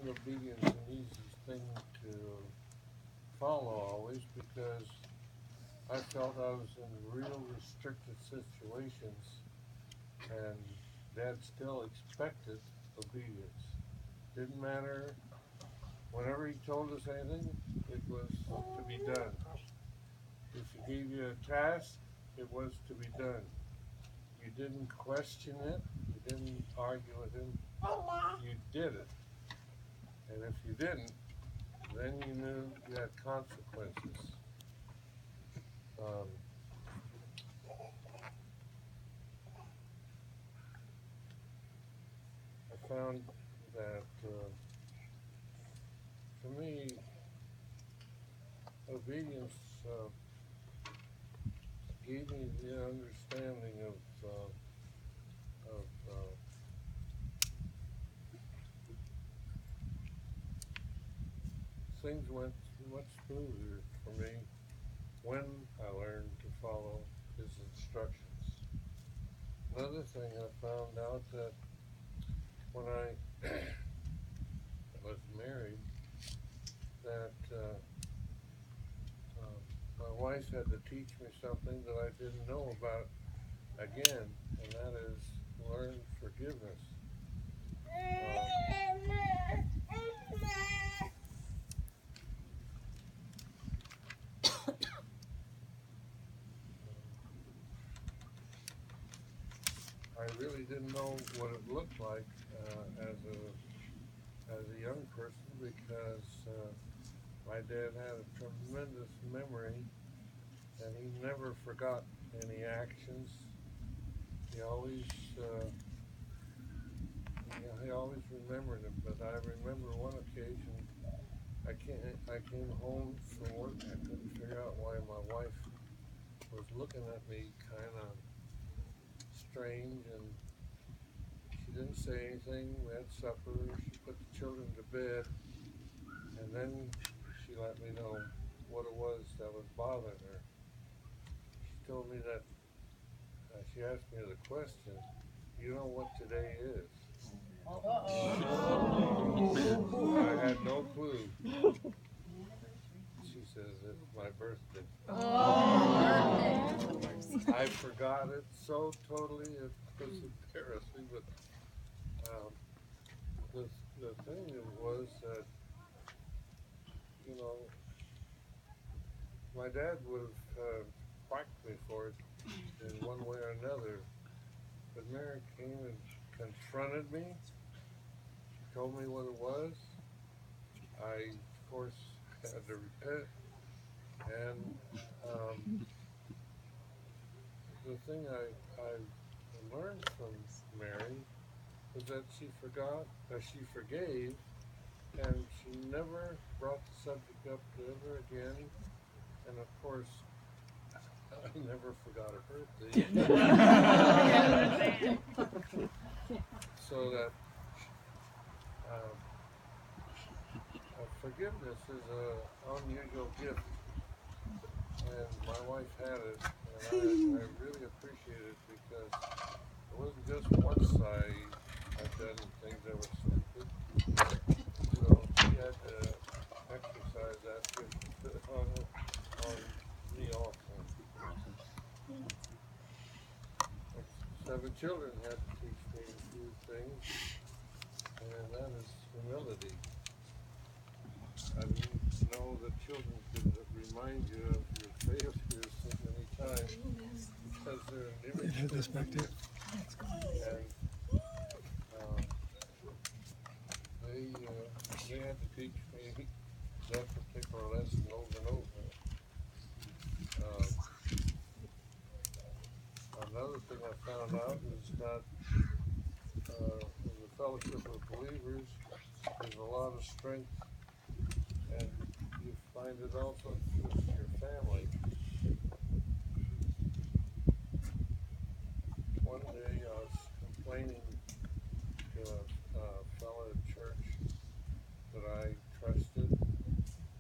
find obedience an easy thing to follow always because I felt I was in real restricted situations, and Dad still expected obedience. Didn't matter, whenever he told us anything, it was to be done. If he gave you a task, it was to be done. You didn't question it, you didn't argue with him, you did it. And if you didn't, then you knew you had consequences. Um, I found that for me, obedience gave me the understanding of things went much smoother for me when I learned to follow his instructions. Another thing I found out that when I was married, that my wife had to teach me something that I didn't know about again, and that is learn forgiveness. I really didn't know what it looked like as a young person because my dad had a tremendous memory, and he never forgot any actions. He always uh, he always remembered them. But I remember one occasion I came home from work. I couldn't figure out why my wife was looking at me kind of strange, and she didn't say anything. We had supper. She put the children to bed, and then she let me know what it was that was bothering her. She told me that she asked me the question, "You know what today is?" I had no clue. She says it's my birthday. I forgot it so totally it was embarrassing. But um, the the thing was that you know my dad would have whacked me for it in one way or another. But Mary came and confronted me. She told me what it was. I, of course, had to repent. And the thing I learned from Mary was that she forgot, she forgave, and she never brought the subject up ever again. And of course, I never forgot her birthday. So that um, forgiveness is an unusual gift, and my wife had it, and I really appreciate it because it wasn't just once I'd done things that were stupid. So she had to exercise that gift on me also. Like 7 children had to teach me a few things, and that is humility. I didn't know that children could remind you of your failures so many times because they're an image of you. And uh, they had to teach me that particular lesson over and over. Uh, Another thing I found out is that in the fellowship of believers, there's a lot of strength, and you find it also with your family. One day I was complaining to a fellow at church that I trusted.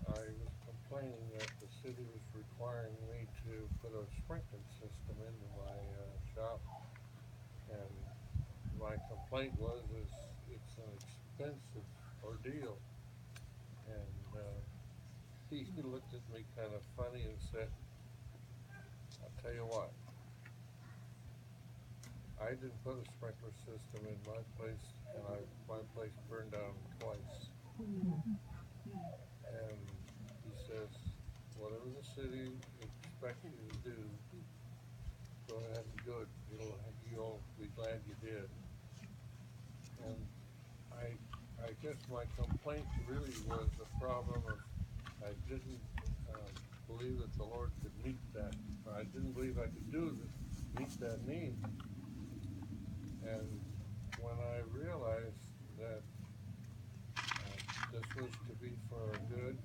I was complaining that the city was requiring me to put a sprinkler system into my shop, and my complaint was is it's an expensive ordeal. deal. And he looked at me kind of funny and said, I'll tell you what, I didn't put a sprinkler system in my place, and my place burned down twice. And he says, whatever the city expects you to do, go ahead and do it. You'll be glad you did. And I guess my complaint really was the problem of I didn't believe that the Lord could meet that. I didn't believe I could meet that need. And when I realized that this was to be for our good,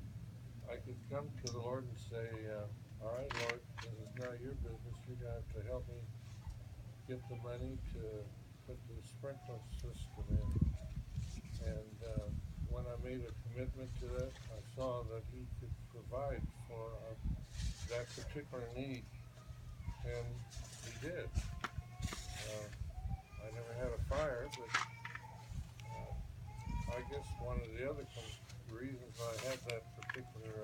I could come to the Lord and say, all right, Lord, this is now your business. You're going to have to help me get the money to put the sprinkler system in. And when I made a commitment to that, I saw that he could provide for that particular need. And he did. I never had a fire, but I guess one of the other reasons I had that particular,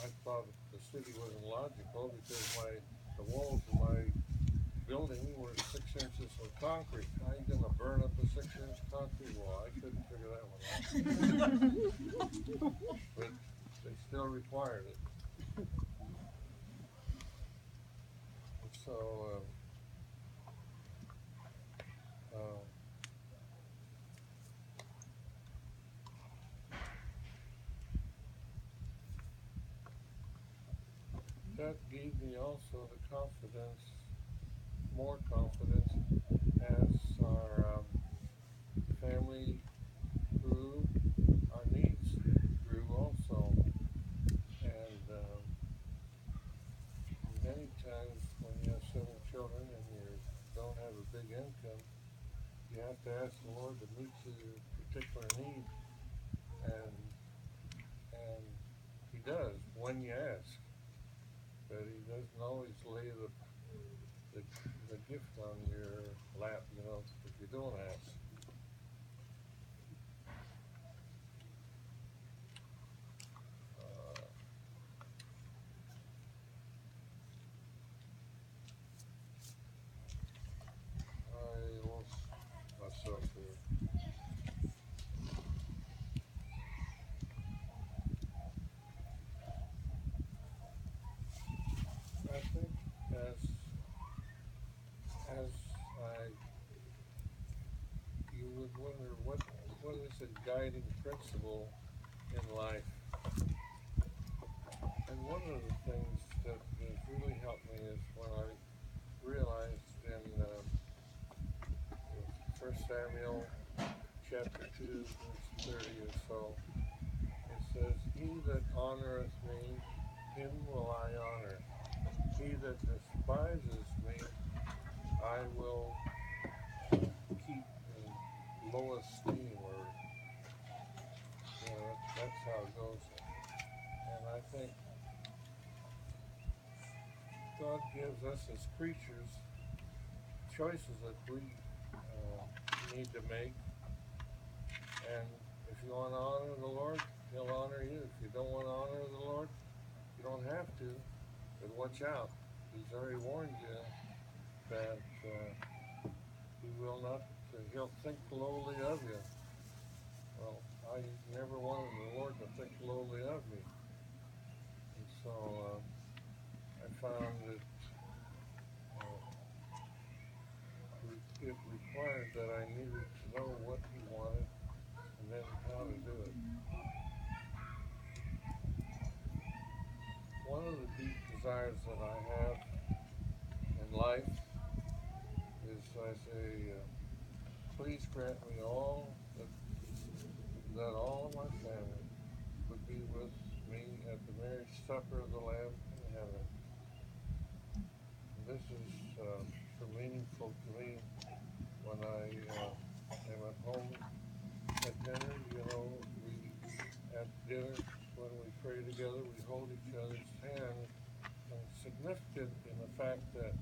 I thought the city wasn't logical because the walls of my building were 6 inches of concrete. How are you going to burn up a 6-inch concrete wall? I couldn't figure that one out. But they still required it. And so, that gave me also the confidence, more confidence, as our family grew, our needs grew also. And many times when you have 7 children and you don't have a big income, you have to ask the Lord to meet your particular need. And he does when you ask. But he doesn't always lay the gift on your lap, if you don't ask. I lost myself here. I think as you would wonder what is a guiding principle in life. And one of the things that has really helped me is when I realized in 1 Samuel chapter 2, verse 30 or so, it says, he that honoreth me, him will I honor. He that despises me, I will keep in low esteem, or that's how it goes. And I think God gives us as creatures choices that we need to make. And if you want to honor the Lord, he'll honor you. If you don't want to honor the Lord, you don't have to. But watch out. He's already warned you that he will not, he'll think lowly of you. Well, I never wanted the Lord to think lowly of me. And so I found that it required that I needed to know what he wanted and then how to do it. One of the deep desires that I have in life is I say, please grant me all that all of my family would be with me at the marriage supper of the Lamb in heaven. This is so meaningful to me when I am at home at dinner. At dinner, when we pray together, we hold each other's hand. And it's significant in the fact that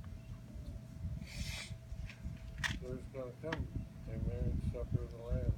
there's going to come a marriage supper of the Lamb.